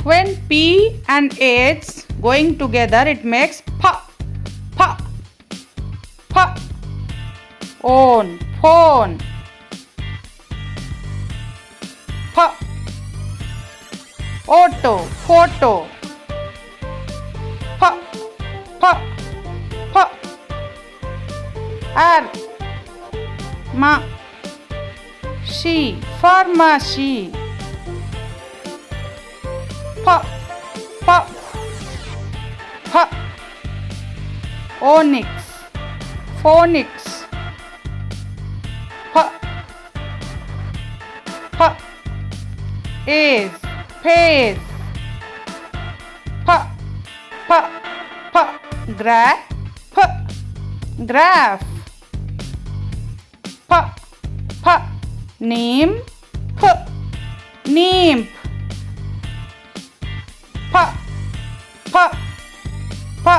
When P and H going together, it makes pa, pa, pa. Own, phone, pa. Auto, photo, pa, pa, pa. R, ma, she, pharmacy, pa, pa, pa. Onyx, phonics, pa, pa. Ace, face, pa, pa, pa. Graph, pa, graph, pa, pa. Nymph, nymph, pa, pa, pa.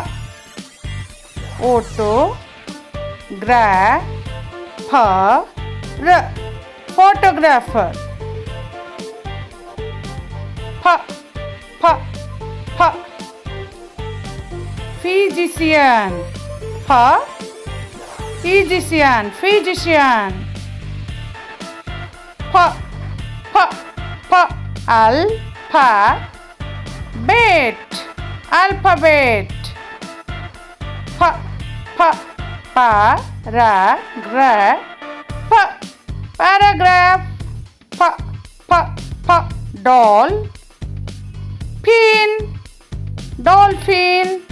Auto, graph, pa, r, photographer, pa, pa, pa. Physician, pa, physician, physician, pa, pa, pa. Alpha, bet, alphabet, pa, pa, pa, ra, gra, pa, paragraph, pa, pa, pa. Doll, pin, dolphin,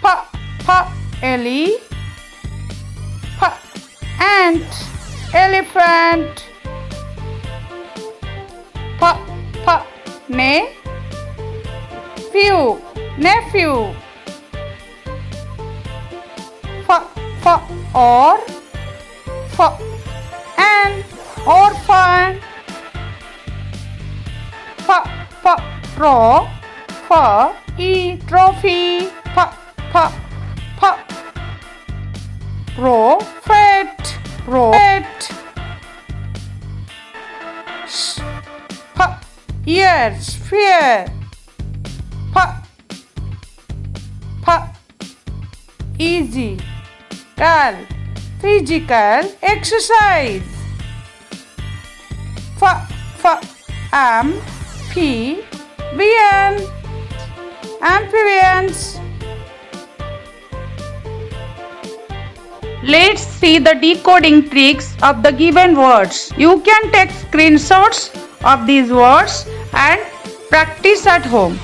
pa, pa. Ellie, pa. Ant, elephant, pa, pa. Nephew, nephew, fa, fa. Or, fa. An orphan, pa, pa. Pro, fa. E, trophy, pa, pa, pa. Prophet, prophet, pa. Ear, sphere, pa, pa. Easy, cal, physical exercise, fa, fa. Amphibian, amphibians. Let's see the decoding tricks of the given words. You can take screenshots of these words and practice at home.